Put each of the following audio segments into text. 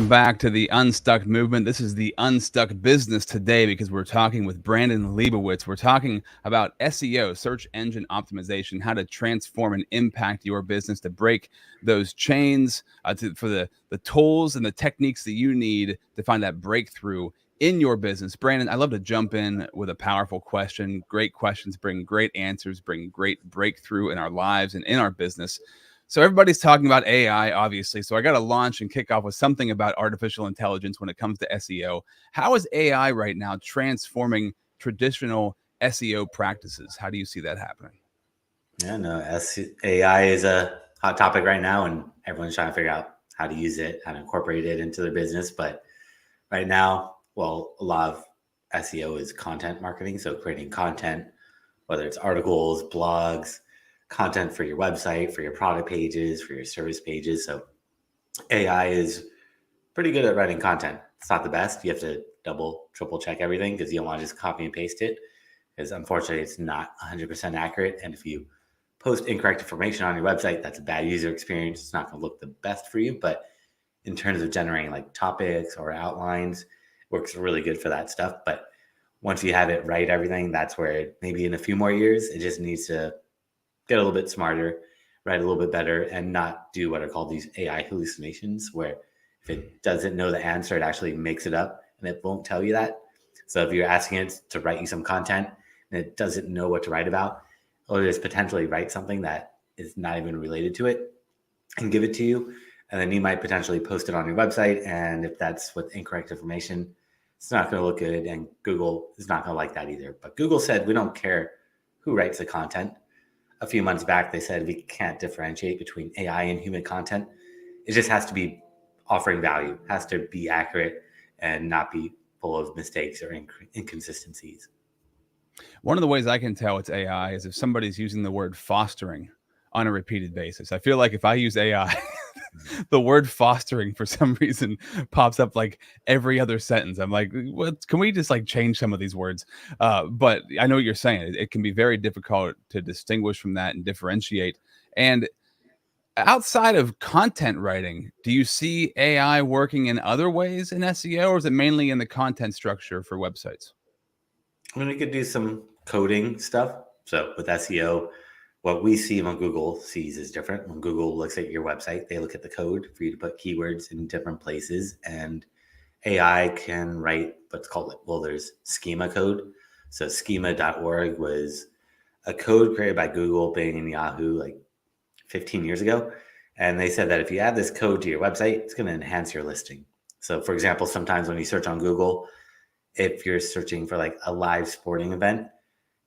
Back to the Unstuck movement. This is the Unstuck business today because we're talking with Brandon Leibowitz. We're talking about SEO, search engine optimization, how to transform and impact your business to break those chains, for the tools and the techniques that you need to find that breakthrough in your business. Brandon, I love to jump in with a powerful question. Great questions bring great answers, bring great breakthrough in our lives and in our business. So everybody's talking about AI, obviously. So I got to launch and kick off with something about artificial intelligence when it comes to SEO. How is AI right now transforming traditional SEO practices? How do you see that happening? Yeah, no, AI is a hot topic right now, and everyone's trying to figure out how to use it, how to incorporate it into their business. But right now, well, a lot of SEO is content marketing. So creating content, whether it's articles, blogs, content for your website, for your product pages, for your service pages. So AI is pretty good at writing content. It's not the best. You have to double, triple check everything because you don't want to just copy and paste it, because unfortunately it's not 100% accurate. And if you post incorrect information on your website, that's a bad user experience. It's not going to look the best for you. But in terms of generating like topics or outlines, it works really good for that stuff. But once you have it right, everything, that's where maybe in a few more years, it just needs to get a little bit smarter, write a little bit better, and not do what are called these AI hallucinations, where if it doesn't know the answer, it actually makes it up and it won't tell you that. So if you're asking it to write you some content and it doesn't know what to write about, or just potentially write something that is not even related to it and give it to you, and then you might potentially post it on your website. And if that's with incorrect information, it's not going to look good, and Google is not going to like that either. But Google said, we don't care who writes the content. A few months back, they said we can't differentiate between AI and human content. It just has to be offering value, has to be accurate, and not be full of mistakes or inconsistencies. One of the ways I can tell it's AI is if somebody's using the word fostering on a repeated basis. I feel like if I use AI, the word fostering for some reason pops up like every other sentence. I'm like, what? Can we just like change some of these words? But I know what you're saying. It can be very difficult to distinguish from that and differentiate. And outside of content writing, do you see AI working in other ways in SEO, or is it mainly in the content structure for websites? I mean, we could do some coding stuff. So with SEO, what we see when Google sees is different. When Google looks at your website, they look at the code for you to put keywords in different places. And AI can write what's called, well, there's schema code. So schema.org was a code created by Google, Bing, and Yahoo like 15 years ago. And they said that if you add this code to your website, it's going to enhance your listing. So for example, sometimes when you search on Google, if you're searching for like a live sporting event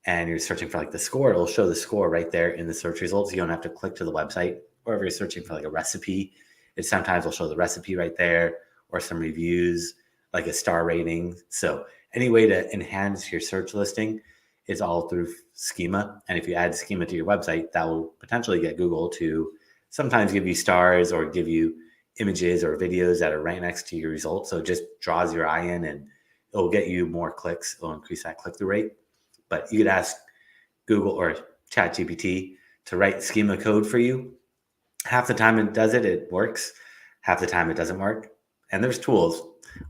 and you're searching for like the score, it'll show the score right there in the search results. You don't have to click to the website. Or if you're searching for like a recipe, it sometimes will show the recipe right there, or some reviews, like a star rating. So any way to enhance your search listing is all through schema. And if you add schema to your website, that will potentially get Google to sometimes give you stars or give you images or videos that are right next to your results. So it just draws your eye in and it'll get you more clicks. It'll increase that click-through rate. But you could ask Google or ChatGPT to write schema code for you. Half the time it does it, it works. Half the time it doesn't work. And there's tools,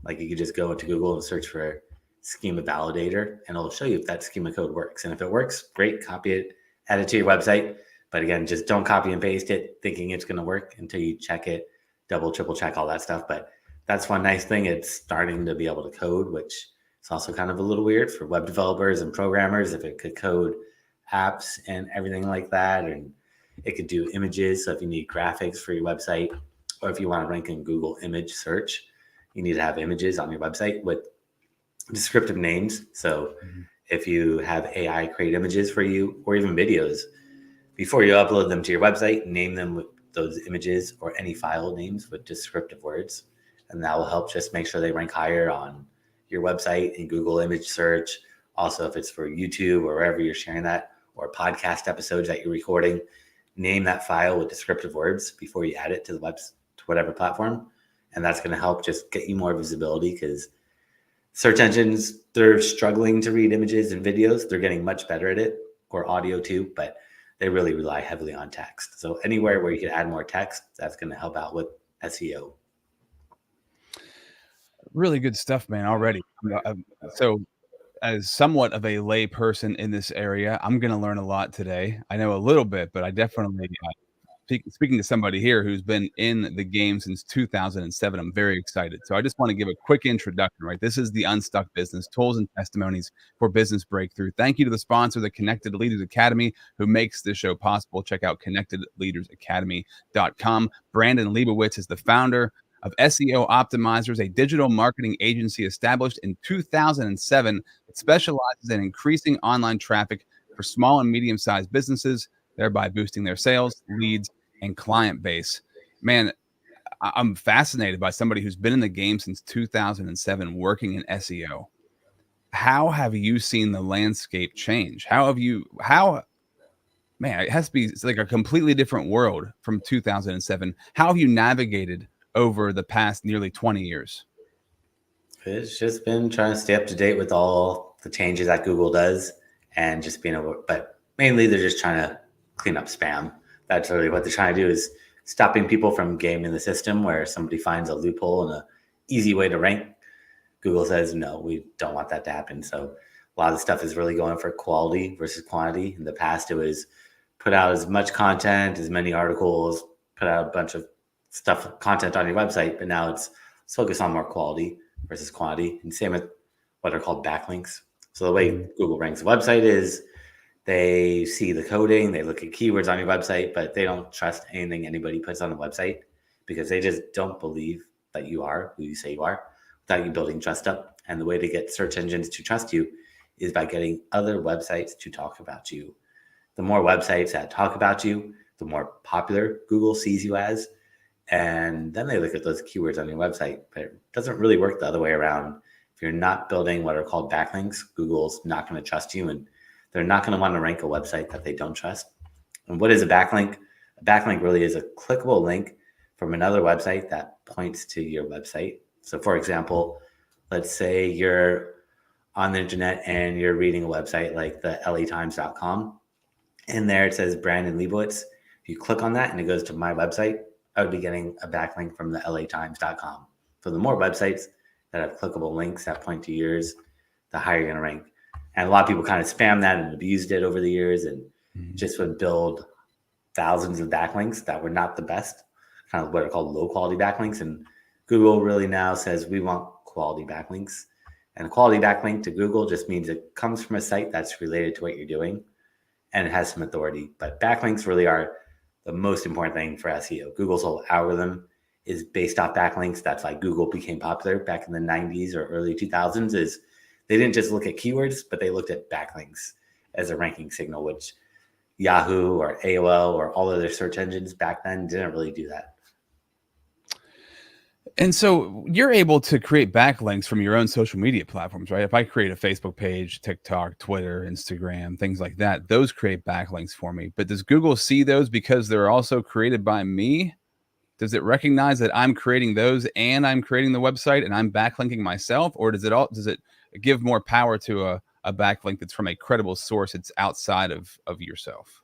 like you could just go into Google and search for schema validator, and it'll show you if that schema code works. And if it works, great, copy it, add it to your website. But again, just don't copy and paste it thinking it's going to work until you check it, double, triple check all that stuff. But that's one nice thing. It's starting to be able to code, which is also kind of a little weird for web developers and programmers. If it could code apps and everything like that, and it could do images. So if you need graphics for your website, or if you want to rank in Google image search, you need to have images on your website with descriptive names. So if you have AI create images for you, or even videos, before you upload them to your website, name them with those images or any file names with descriptive words. And that will help just make sure they rank higher on your website in Google image search. Also, if it's for YouTube or wherever you're sharing that, or podcast episodes that you're recording, name that file with descriptive words before you add it to the web, to whatever platform. And that's going to help just get you more visibility, because search engines, they're struggling to read images and videos. They're getting much better at it, or audio too, but they really rely heavily on text. So anywhere where you can add more text, that's going to help out with SEO. Really good stuff, man, already. So as somewhat of a lay person in this area, I'm going to learn a lot today. I know a little bit, but I definitely, speaking to somebody here who's been in the game since 2007, I'm very excited. So I just want to give a quick introduction, right? This is the Unstuck Business, tools and testimonies for business breakthrough. Thank you to the sponsor, the Connected Leaders Academy, who makes this show possible. Check out connectedleadersacademy.com. Brandon Leibowitz is the founder of SEO Optimizers, a digital marketing agency established in 2007 that specializes in increasing online traffic for small and medium-sized businesses, thereby boosting their sales, leads, and client base. Man, I'm fascinated by somebody who's been in the game since 2007 working in SEO. How have you seen the landscape change? Man, it has to be, it's like a completely different world from 2007. How have you navigated over the past nearly 20 years? It's just been trying to stay up to date with all the changes that Google does, and just being able, but mainly they're just trying to clean up spam. That's really what they're trying to do, is stopping people from gaming the system where somebody finds a loophole and an easy way to rank. Google says, no, we don't want that to happen. So a lot of the stuff is really going for quality versus quantity. In the past, it was put out as much content, as many articles, put out a bunch of content on your website, but now it's focused on more quality versus quantity. And same with what are called backlinks. So the way Google ranks a website is they see the coding, they look at keywords on your website, but they don't trust anything anybody puts on the website, because they just don't believe that you are who you say you are without you building trust up. And the way to get search engines to trust you is by getting other websites to talk about you. The more websites that talk about you, the more popular Google sees you as. And then they look at those keywords on your website. But it doesn't really work the other way around. If you're not building what are called backlinks, Google's not going to trust you, and they're not going to want to rank a website that they don't trust. And what is a backlink? A backlink really is a clickable link from another website that points to your website. So for example, let's say you're on the internet and you're reading a website like the LAtimes.com. And there it says Brandon Leibowitz. If you click on that and it goes to my website, I would be getting a backlink from the LAtimes.com. So the more websites that have clickable links that point to yours, the higher you're going to rank. And a lot of people kind of spam that and abused it over the years, and just would build thousands of backlinks that were not the best, kind of what are called low quality backlinks. And Google really now says we want quality backlinks. And a quality backlink to Google just means it comes from a site that's related to what you're doing and it has some authority. But backlinks really are the most important thing for SEO. Google's whole algorithm is based off backlinks. That's why Google became popular back in the 90s or early 2000s, is they didn't just look at keywords, but they looked at backlinks as a ranking signal, which Yahoo or AOL or all other search engines back then didn't really do that. And so you're able to create backlinks from your own social media platforms, right? If I create a Facebook page, TikTok, Twitter, Instagram, things like that, those create backlinks for me. But does Google see those because they're also created by me? Does it recognize that I'm creating those and I'm creating the website and I'm backlinking myself? Or does it give more power to a backlink that's from a credible source? It's outside of yourself.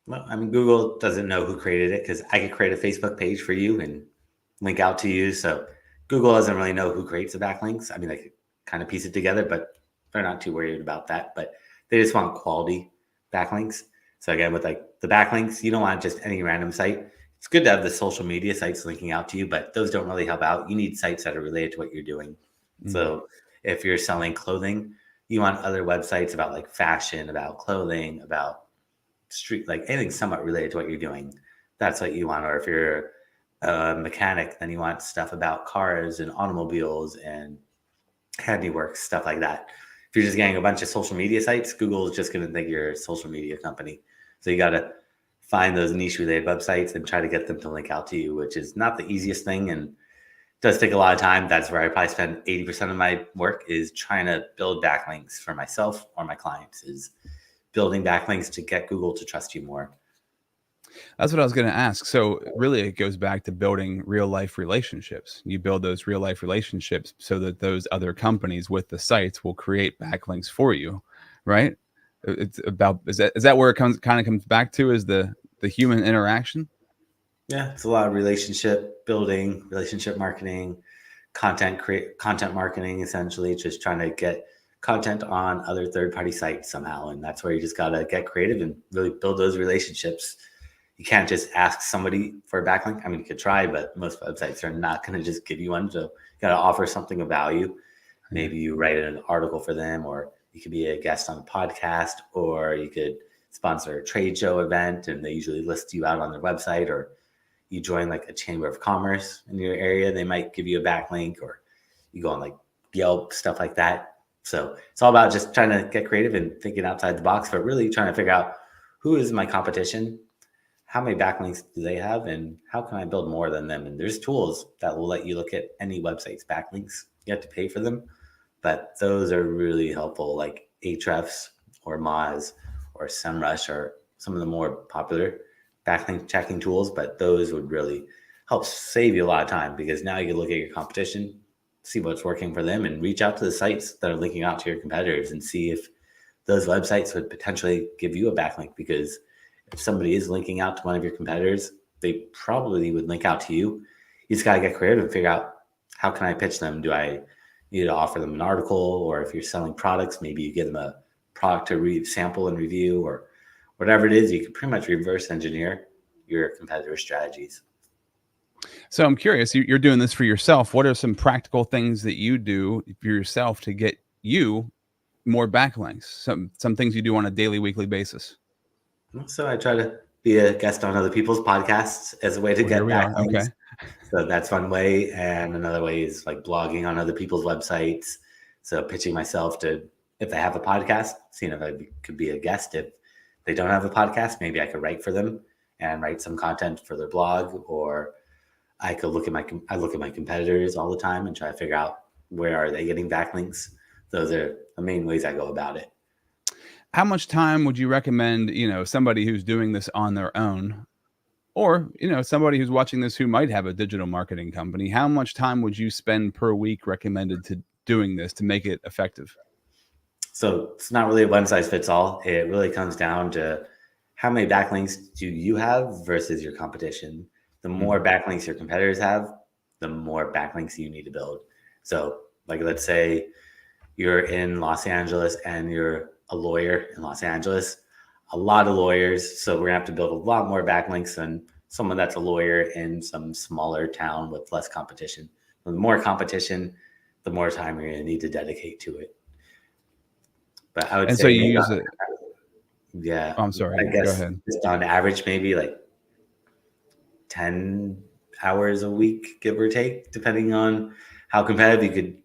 Well, I mean, Google doesn't know who created it, because I could create a Facebook page for you and link out to you. So Google doesn't really know who creates the backlinks. I mean, they could kind of piece it together, but they're not too worried about that. But they just want quality backlinks. So again, with like the backlinks, you don't want just any random site. It's good to have the social media sites linking out to you, but those don't really help out. You need sites that are related to what you're doing. Mm-hmm. So if you're selling clothing, you want other websites about like fashion, about clothing, about street, like anything somewhat related to what you're doing. That's what you want. Or if you're a mechanic, then you want stuff about cars and automobiles and handiwork, stuff like that. If you're just getting a bunch of social media sites, Google is just going to think you're a social media company. So you got to find those niche related websites and try to get them to link out to you, which is not the easiest thing and does take a lot of time. That's where I probably spend 80% of my work, is trying to build backlinks for myself or my clients, is building backlinks to get Google to trust you more. That's what I was going to ask. So really it goes back to building real life relationships. You build those real life relationships so that those other companies with the sites will create backlinks for you, right? It's about, is that where it comes back to, is the human interaction? Yeah, it's a lot of relationship building, relationship marketing, content marketing, essentially just trying to get content on other third-party sites somehow. And that's where you just got to get creative and really build those relationships. You can't just ask somebody for a backlink. I mean, you could try, but most websites are not going to just give you one. So you got to offer something of value. Maybe you write an article for them, or you could be a guest on a podcast, or you could sponsor a trade show event and they usually list you out on their website, or you join like a chamber of commerce in your area, they might give you a backlink, or you go on like Yelp, stuff like that. So it's all about just trying to get creative and thinking outside the box, but really trying to figure out who is my competition, how many backlinks do they have, and how can I build more than them? And there's tools that will let you look at any website's backlinks. You have to pay for them, but those are really helpful, like Ahrefs or Moz or SEMrush or some of the more popular backlink checking tools. But those would really help save you a lot of time, because now you can look at your competition, see what's working for them, and reach out to the sites that are linking out to your competitors and see if those websites would potentially give you a backlink. Because if somebody is linking out to one of your competitors, they probably would link out to you. You just got to get creative and figure out, how can I pitch them? Do I need to offer them an article? Or if you're selling products, maybe you give them a product to sample and review, or whatever it is. You can pretty much reverse engineer your competitor strategies. So I'm curious, you're doing this for yourself. What are some practical things that you do for yourself to get you more backlinks? Some things you do on a daily, weekly basis. So I try to be a guest on other people's podcasts as a way to get backlinks. Okay. So that's one way. And another way is like blogging on other people's websites. So pitching myself to, if they have a podcast, seeing if I could be a guest. If they don't have a podcast, maybe I could write for them and write some content for their blog. Or I could look at my competitors all the time and try to figure out, where are they getting backlinks? Those are the main ways I go about it. How much time would you recommend, somebody who's doing this on their own, or, somebody who's watching this who might have a digital marketing company? How much time would you spend per week recommended to doing this to make it effective? So it's not really a one size fits all. It really comes down to, how many backlinks do you have versus your competition? The more backlinks your competitors have, the more backlinks you need to build. So like, let's say you're in Los Angeles and you're a lawyer in Los Angeles, a lot of lawyers. So we're gonna have to build a lot more backlinks than someone that's a lawyer in some smaller town with less competition. The more competition, the more time you're gonna need to dedicate to it. But I would say, so you use it. Yeah. I'm sorry. I guess Go ahead. just on average, maybe like 10 hours a week, give or take, depending on how competitive. You could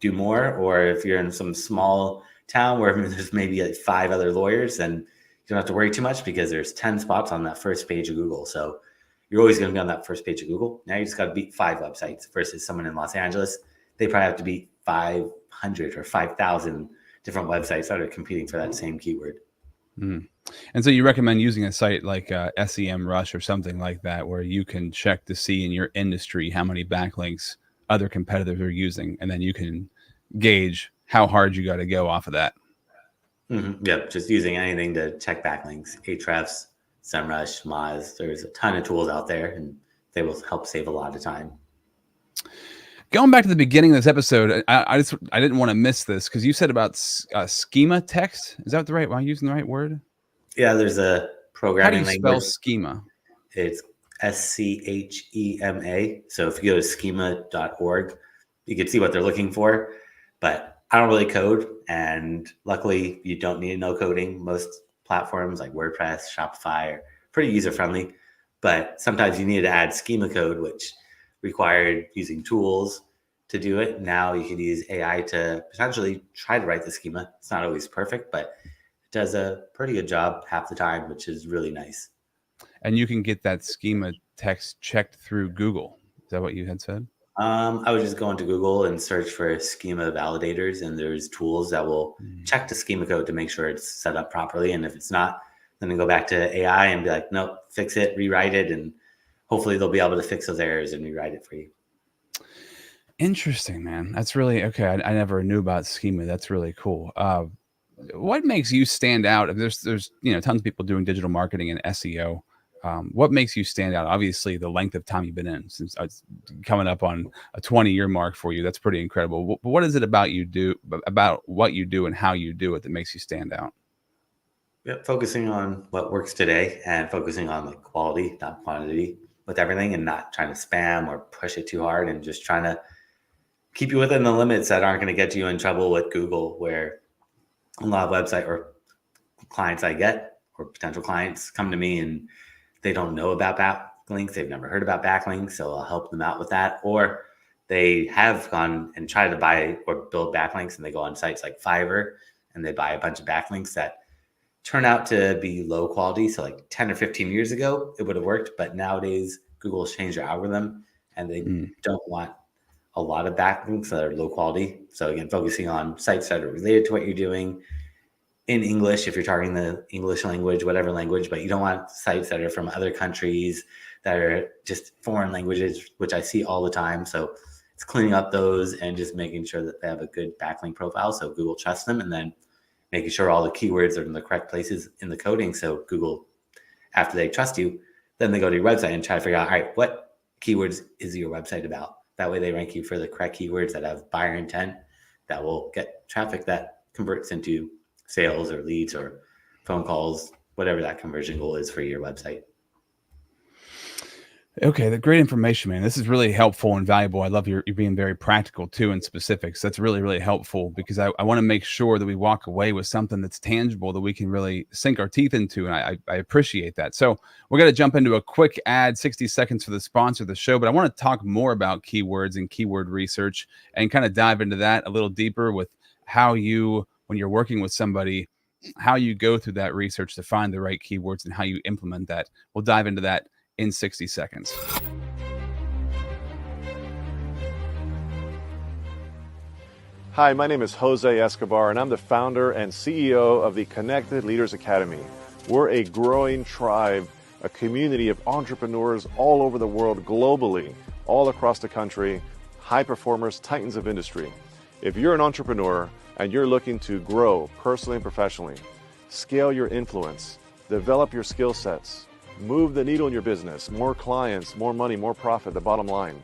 do more, or if you're in some small town where there's maybe like 5 other lawyers, then you don't have to worry too much, because there's 10 spots on that first page of Google. So you're always going to be on that first page of Google. Now you just got to beat 5 websites, versus someone in Los Angeles, they probably have to beat 500 or 5,000 different websites that are competing for that same keyword. And so you recommend using a site like SEMrush or something like that, where you can check to see in your industry how many backlinks other competitors are using, and then you can gauge how hard you got to go off of that. Yep, just using anything to check backlinks. Ahrefs, SEMrush, Moz. There's a ton of tools out there, and they will help save a lot of time. Going back to the beginning of this episode, I didn't want to miss this, because you said about schema text. Is that am I using the right word? Yeah, there's a programming language. How do you spell schema? It's SCHEMA. So if you go to schema.org, you can see what they're looking for. But I don't really code, and luckily you don't need to know coding. Most platforms like WordPress, Shopify are pretty user-friendly, but sometimes you need to add schema code, which required using tools to do it. Now you can use AI to potentially try to write the schema. It's not always perfect, but it does a pretty good job half the time, which is really nice. And you can get that schema text checked through Google. Is that what you had said? I would just go into Google and search for schema validators, and there's tools that will check the schema code to make sure it's set up properly. And if it's not, then I go back to AI and be like, nope, fix it, rewrite it, and hopefully they'll be able to fix those errors and rewrite it for you. Interesting, man. That's really okay. I never knew about schema. That's really cool. What makes you stand out? There's tons of people doing digital marketing and SEO. What makes you stand out? Obviously, the length of time you've been in, since it's coming up on a 20-year mark for you. That's pretty incredible. What is it about what you do and how you do it that makes you stand out? Yeah, focusing on what works today and focusing on like quality, not quantity, with everything, and not trying to spam or push it too hard, and just trying to keep you within the limits that aren't going to get you in trouble with Google, where a lot of website or clients I get or potential clients come to me and they don't know about backlinks. They've never heard about backlinks. So I'll help them out with that. Or they have gone and tried to buy or build backlinks, and they go on sites like Fiverr and they buy a bunch of backlinks that turn out to be low quality. So like 10 or 15 years ago, it would have worked. But nowadays, Google's changed their algorithm and they don't want a lot of backlinks that are low quality. So again, focusing on sites that are related to what you're doing in English, if you're targeting the English language, whatever language, but you don't want sites that are from other countries that are just foreign languages, which I see all the time. So it's cleaning up those and just making sure that they have a good backlink profile so Google trusts them, and then making sure all the keywords are in the correct places in the coding. So Google, after they trust you, then they go to your website and try to figure out, all right, what keywords is your website about? That way they rank you for the correct keywords that have buyer intent that will get traffic that converts into sales or leads or phone calls, whatever that conversion goal is for your website. Okay, the great information, man. This is really helpful and valuable. I love you're being very practical too and specifics. That's really, really helpful because I want to make sure that we walk away with something that's tangible that we can really sink our teeth into. And I appreciate that. So we're going to jump into a quick ad, 60 seconds for the sponsor of the show. But I want to talk more about keywords and keyword research and kind of dive into that a little deeper with how you, when you're working with somebody, how you go through that research to find the right keywords and how you implement that. We'll dive into that in 60 seconds. Hi, my name is Jose Escobar, and I'm the founder and CEO of the Connected Leaders Academy. We're a growing tribe, a community of entrepreneurs all over the world, globally, all across the country, high performers, titans of industry. If you're an entrepreneur and you're looking to grow personally and professionally, scale your influence, develop your skill sets, move the needle in your business, more clients, more money, more profit, the bottom line.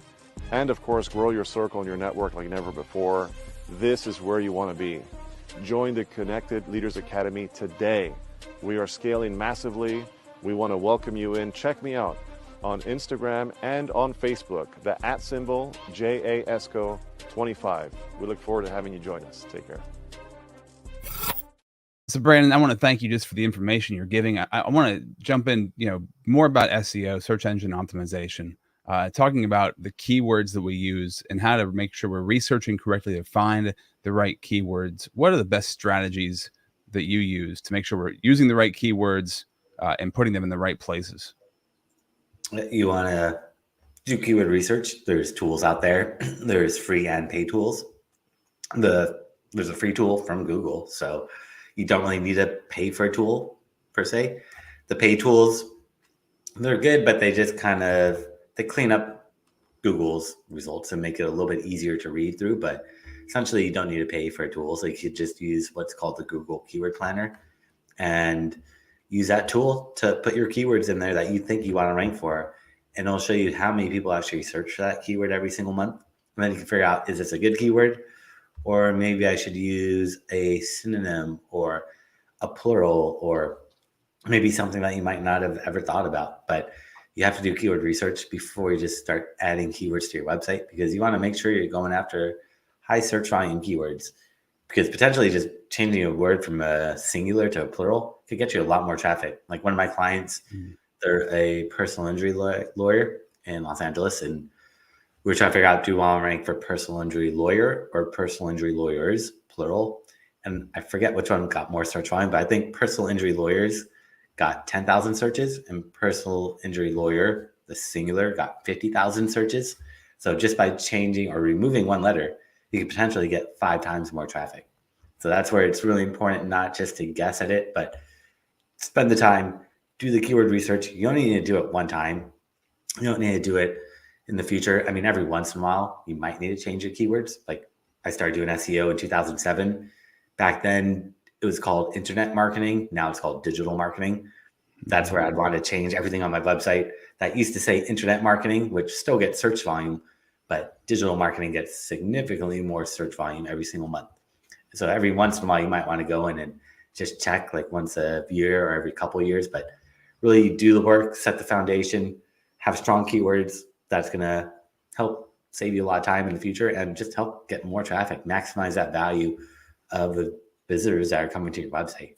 And of course, grow your circle and your network like never before. This is where you want to be. Join the Connected Leaders Academy today. We are scaling massively. We want to welcome you in. Check me out on Instagram and on Facebook, the @ JAESCO25. We look forward to having you join us. Take care. So Brandon, I want to thank you just for the information you're giving. I want to jump in, more about SEO, search engine optimization, talking about the keywords that we use and how to make sure we're researching correctly to find the right keywords. What are the best strategies that you use to make sure we're using the right keywords and putting them in the right places? You want to do keyword research. There's tools out there. There's free and paid tools. There's a free tool from Google, so you don't really need to pay for a tool per se. The paid tools, they're good, but they just they clean up Google's results and make it a little bit easier to read through. But essentially, you don't need to pay for a tool. So you could just use what's called the Google Keyword Planner and use that tool to put your keywords in there that you think you want to rank for. And it'll show you how many people actually search for that keyword every single month. And then you can figure out, is this a good keyword? Or maybe I should use a synonym or a plural, or maybe something that you might not have ever thought about. But you have to do keyword research before you just start adding keywords to your website, because you want to make sure you're going after high search volume keywords, because potentially just changing a word from a singular to a plural could get you a lot more traffic. Like one of my clients, they're a personal injury lawyer in Los Angeles, and we were trying to figure out, do you want to rank for personal injury lawyer or personal injury lawyers, plural? And I forget which one got more search volume, but I think personal injury lawyers got 10,000 searches and personal injury lawyer, the singular, got 50,000 searches. So just by changing or removing one letter, you could potentially get 5 times more traffic. So that's where it's really important not just to guess at it, but spend the time, do the keyword research. You only need to do it one time. You don't need to do it in the future. I mean, every once in a while, you might need to change your keywords. Like I started doing SEO in 2007. Back then, it was called internet marketing. Now it's called digital marketing. That's where I'd want to change everything on my website. That used to say internet marketing, which still gets search volume, but digital marketing gets significantly more search volume every single month. So every once in a while, you might want to go in and just check like once a year or every couple of years, but really do the work, set the foundation, have strong keywords. That's going to help save you a lot of time in the future and just help get more traffic, maximize that value of the visitors that are coming to your website.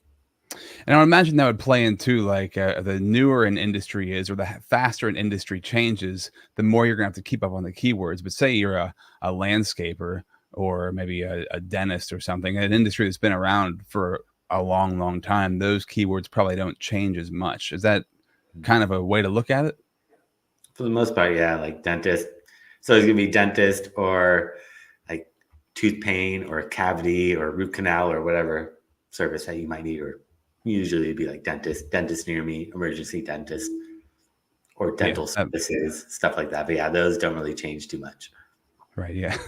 And I would imagine that would play into like the newer an industry is, or the faster an industry changes, the more you're gonna have to keep up on the keywords. But say you're a landscaper or maybe a dentist or something, an industry that's been around for a long, long time, those keywords probably don't change as much. Is that kind of a way to look at it? For the most part, yeah, like dentist. So it's gonna be dentist or like tooth pain or cavity or root canal or whatever service that you might need, or usually it'd be like dentist near me, emergency dentist, or dental services, stuff like that. But yeah, those don't really change too much. Right. Yeah.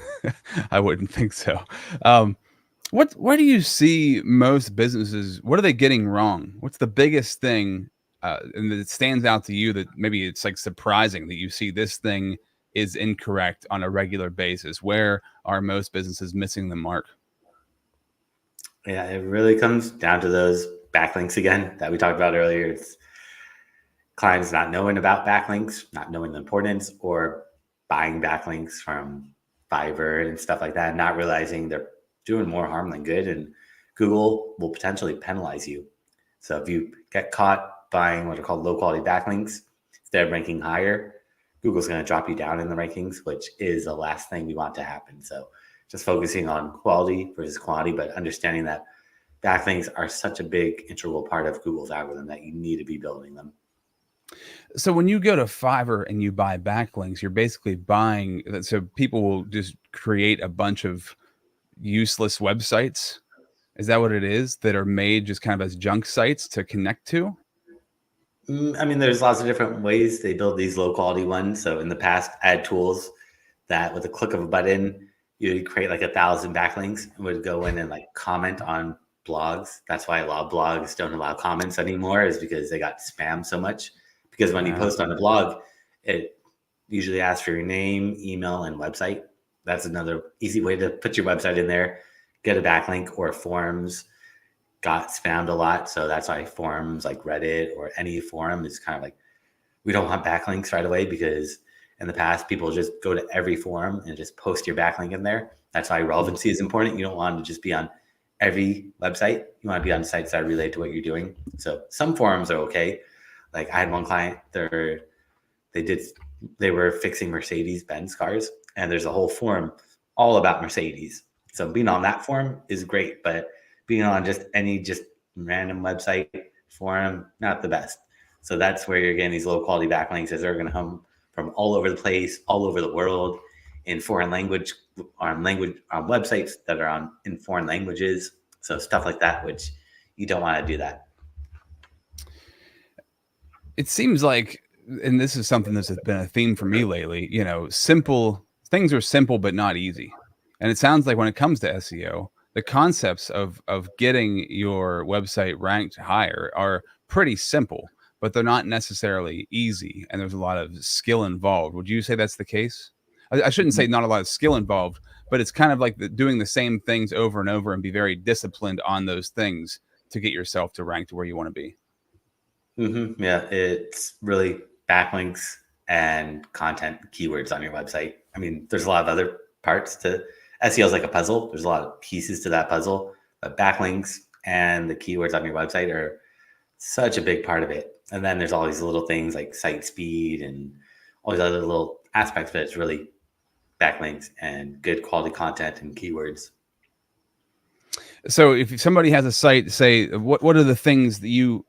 I wouldn't think so. Where do you see most businesses? What are they getting wrong? What's the biggest thing, and that stands out to you that maybe it's like surprising that you see this thing is incorrect on a regular basis? Where are most businesses missing the mark? Yeah, it really comes down to those backlinks again that we talked about earlier. It's clients not knowing about backlinks, not knowing the importance, or buying backlinks from Fiverr and stuff like that, not realizing they're doing more harm than good, and Google will potentially penalize you. So if you get caught buying what are called low quality backlinks, instead of ranking higher, Google's going to drop you down in the rankings, which is the last thing we want to happen. So just focusing on quality versus quantity, but understanding that backlinks are such a big integral part of Google's algorithm that you need to be building them. So when you go to Fiverr and you buy backlinks, you're basically buying. So people will just create a bunch of useless websites. Is that what it is? That are made just kind of as junk sites to connect to? I mean, there's lots of different ways they build these low quality ones. So in the past, I had tools that with a click of a button, you'd create like 1,000 backlinks and would go in and like comment on blogs. That's why a lot of blogs don't allow comments anymore, is because they got spammed so much. Because when you post on a blog, it usually asks for your name, email, and website. That's another easy way to put your website in there, get a backlink. Or forums got spammed a lot. So that's why forums like Reddit or any forum is kind of like, we don't want backlinks right away, because in the past, people just go to every forum and just post your backlink in there. That's why relevancy is important. You don't want to just be on every website. You want to be on sites that relate to what you're doing. So some forums are okay. Like I had one client, they were fixing Mercedes-Benz cars, and there's a whole forum all about Mercedes. So being on that forum is great, but being on just random website forum, not the best. So that's where you're getting these low quality backlinks, as they're going to come from all over the place, all over the world, in foreign language, on websites that are in foreign languages. So stuff like that, which you don't want to do that. It seems like, and this is something that's been a theme for me lately, simple things are simple, but not easy. And it sounds like when it comes to SEO, the concepts of getting your website ranked higher are pretty simple, but they're not necessarily easy. And there's a lot of skill involved. Would you say that's the case? I shouldn't say not a lot of skill involved, but it's kind of like doing the same things over and over and be very disciplined on those things to get yourself to rank to where you want to be. Mm-hmm. Yeah, it's really backlinks and content keywords on your website. I mean, there's a lot of other parts to SEO. Is like a puzzle. There's a lot of pieces to that puzzle, but backlinks and the keywords on your website are such a big part of it. And then there's all these little things like site speed and all these other little aspects, but it's really backlinks and good quality content and keywords. So if somebody has a site, say, what are the things that you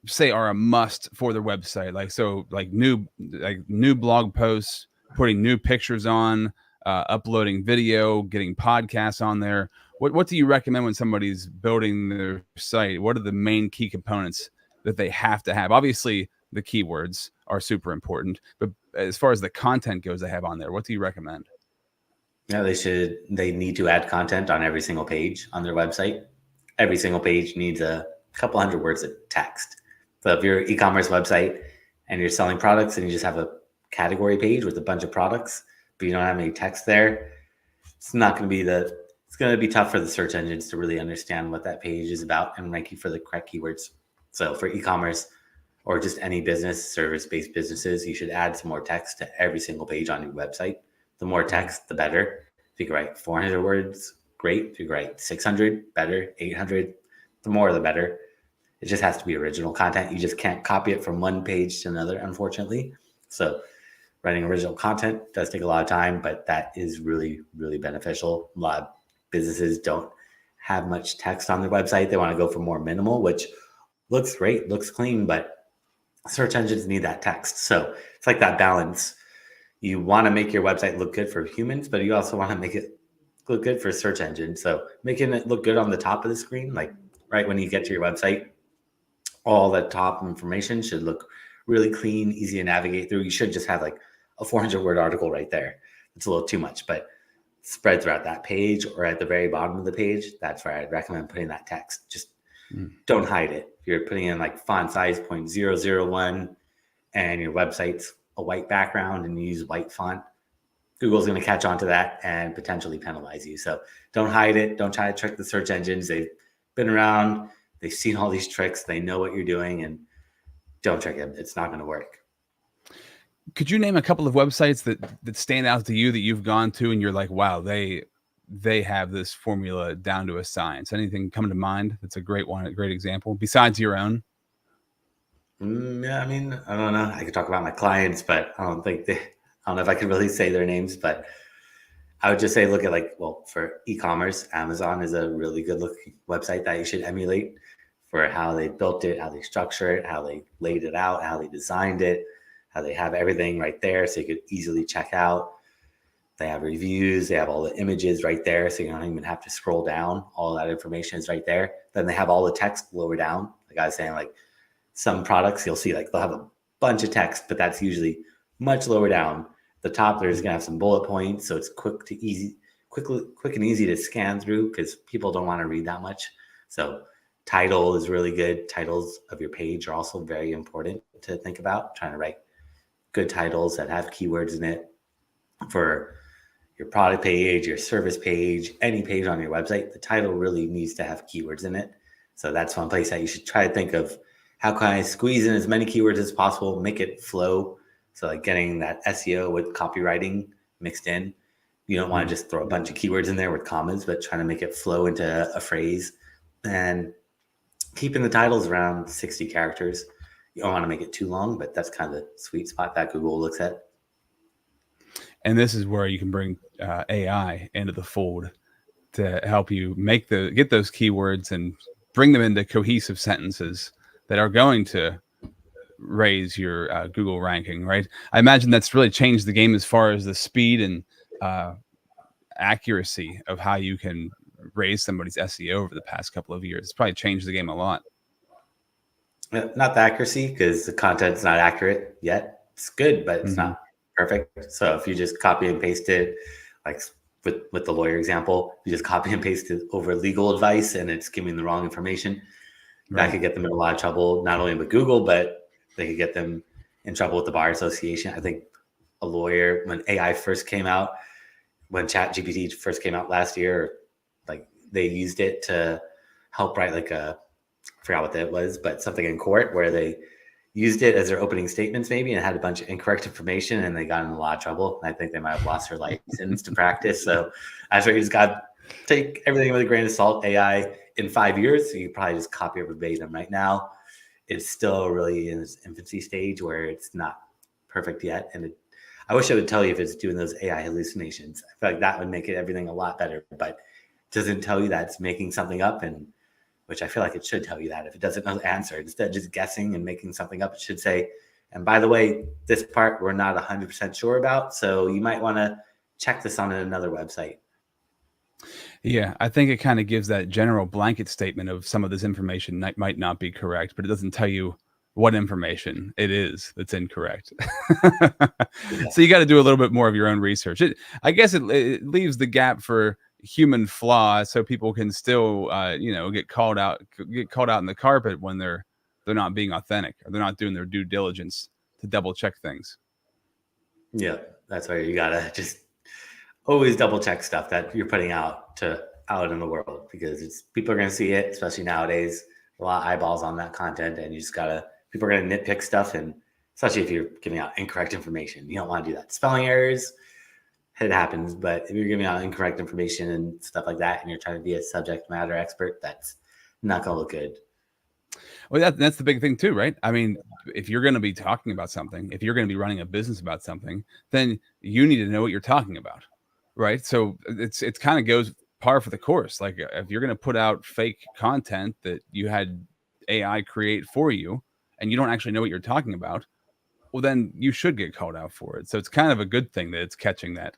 say are a must for their website? Like new blog posts, putting new pictures on, uploading video, getting podcasts on there. What do you recommend when somebody's building their site? What are the main key components that they have to have? Obviously, the keywords are super important, but as far as the content goes they have on there, what do you recommend? Yeah, they need to add content on every single page on their website. Every single page needs a couple hundred words of text. So if you're an e-commerce website and you're selling products and you just have a category page with a bunch of products, but you don't have any text there, it's going to be tough for the search engines to really understand what that page is about and rank you for the correct keywords. So for e-commerce or just any business, service-based businesses, you should add some more text to every single page on your website. The more text, the better. If you can write 400 words, great. If you can write 600, better. 800, the more the better. It just has to be original content. You just can't copy it from one page to another, unfortunately. So writing original content does take a lot of time, but that is really, really beneficial. A lot of businesses don't have much text on their website. They want to go for more minimal, which looks great, looks clean, but search engines need that text. So it's like that balance. You want to make your website look good for humans, but you also want to make it look good for search engines. So making it look good on the top of the screen, like right when you get to your website, all the top information should look really clean, easy to navigate through. You should just have like a 400-word article right there. It's a little too much, but spread throughout that page or at the very bottom of the page. That's where I'd recommend putting that text. Just don't hide it. If you're putting in like font size 0.001 and your website's a white background and you use white font, Google's going to catch on to that and potentially penalize you. So don't hide it. Don't try to trick the search engines. They've been around. They've seen all these tricks. They know what you're doing, and don't trick them. It's not going to work. Could you name a couple of websites that stand out to you that you've gone to and you're like, wow, they have this formula down to a science? Anything come to mind that's a great one, a great example besides your own? Yeah, I mean, I don't know. I could talk about my clients, but I don't know if I can really say their names, but I would just say, look at for e-commerce, Amazon is a really good looking website that you should emulate for how they built it, how they structure it, how they laid it out, how they designed it, how they have everything right there so you could easily check out. They have reviews, they have all the images right there, so you don't even have to scroll down. All that information is right there. Then they have all the text lower down. Like I was saying, like some products you'll see like they'll have a bunch of text, but that's usually much lower down. The top there's gonna have some bullet points, so it's quick and easy to scan through because people don't want to read that much. So title is really good. Titles of your page are also very important to think about. Trying to write good titles that have keywords in it for your product page, your service page, any page on your website. The title really needs to have keywords in it. So that's one place that you should try to think of, how can I squeeze in as many keywords as possible, make it flow. So like getting that SEO with copywriting mixed in. You don't want to just throw a bunch of keywords in there with commas, but trying to make it flow into a phrase and keeping the titles around 60 characters. You don't want to make it too long, but that's kind of the sweet spot that Google looks at. And this is where you can bring AI into the fold to help you get those keywords and bring them into cohesive sentences that are going to raise your Google ranking, right? I imagine that's really changed the game as far as the speed and accuracy of how you can raise somebody's SEO over the past couple of years. It's probably changed the game a lot. Not the accuracy, because the content's not accurate yet. It's good, but it's not perfect. So if you just copy and paste it, like with the lawyer example, you just copy and paste it over legal advice and it's giving the wrong information. Right. That could get them in a lot of trouble, not only with Google, but they could get them in trouble with the Bar Association. I think a lawyer, when AI first came out, when ChatGPT first came out last year, like they used it to help write like I forgot what that was, but something in court where they used it as their opening statements maybe and had a bunch of incorrect information and they got in a lot of trouble. And I think they might have lost their license to practice. So that's where you just got to take everything with a grain of salt. AI in 5 years, so you probably just copy it verbatim. Right now, it's still really in its infancy stage where it's not perfect yet. And I wish I would tell you if it's doing those AI hallucinations. I feel like that would make everything a lot better, but it doesn't tell you that it's making something up, and which I feel like it should tell you that if it doesn't know the answer. Instead of just guessing and making something up, it should say, And by the way, this part we're not 100% sure about. So you might want to check this on another website. Yeah, I think it kind of gives that general blanket statement of some of this information might not be correct, but it doesn't tell you what information it is that's incorrect. Yeah. So you got to do a little bit more of your own research. I guess it leaves the gap for human flaw, so people can still, get called out in the carpet when they're not being authentic or they're not doing their due diligence to double check things. Yeah, that's where you gotta just always double check stuff that you're putting out in the world, because people are going to see it, especially nowadays. A lot of eyeballs on that content, and you just gotta, people are going to nitpick stuff, and especially if you're giving out incorrect information, you don't want to do that. Spelling errors, it happens, but if you're giving out incorrect information and stuff like that, and you're trying to be a subject matter expert, that's not going to look good. Well, that's the big thing too, right? I mean, if you're going to be talking about something, if you're going to be running a business about something, then you need to know what you're talking about, right? So it's kind of goes par for the course. Like if you're going to put out fake content that you had AI create for you and you don't actually know what you're talking about, well, then you should get called out for it. So it's kind of a good thing that it's catching that,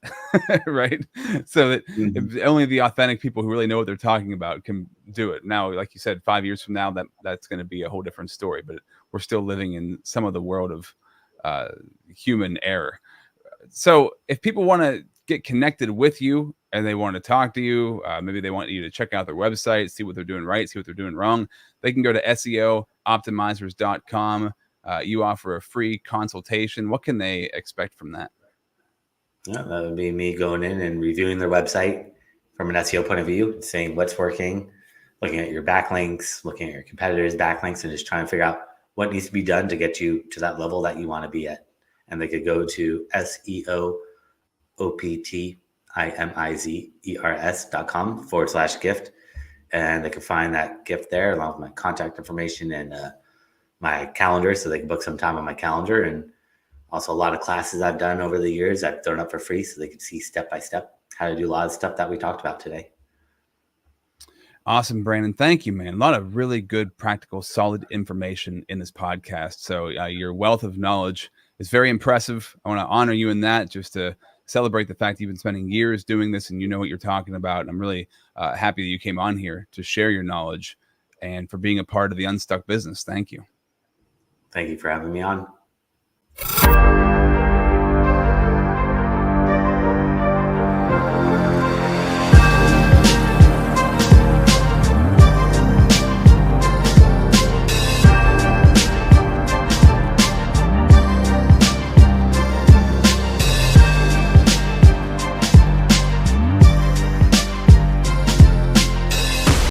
right? So that if only the authentic people who really know what they're talking about can do it. Now, like you said, 5 years from now, that's going to be a whole different story. But we're still living in some of the world of human error. So if people want to get connected with you and they want to talk to you, maybe they want you to check out their website, see what they're doing right, see what they're doing wrong, they can go to SEOoptimizers.com. You offer a free consultation. What can they expect from that? Yeah, that would be me going in and reviewing their website from an SEO point of view, saying what's working, looking at your backlinks, looking at your competitors' backlinks, and just trying to figure out what needs to be done to get you to that level that you want to be at. And they could go to SEOoptimizers.com/gift, and they can find that gift there along with my contact information and my calendar, so they can book some time on my calendar. And also a lot of classes I've done over the years I've thrown up for free, so they can see step by step how to do a lot of stuff that we talked about today. Awesome, Brandon. Thank you, man. A lot of really good, practical, solid information in this podcast. So your wealth of knowledge is very impressive. I want to honor you in that, just to celebrate the fact that you've been spending years doing this and you know what you're talking about. And I'm really happy that you came on here to share your knowledge and for being a part of the Unstuck business. Thank you. Thank you for having me on.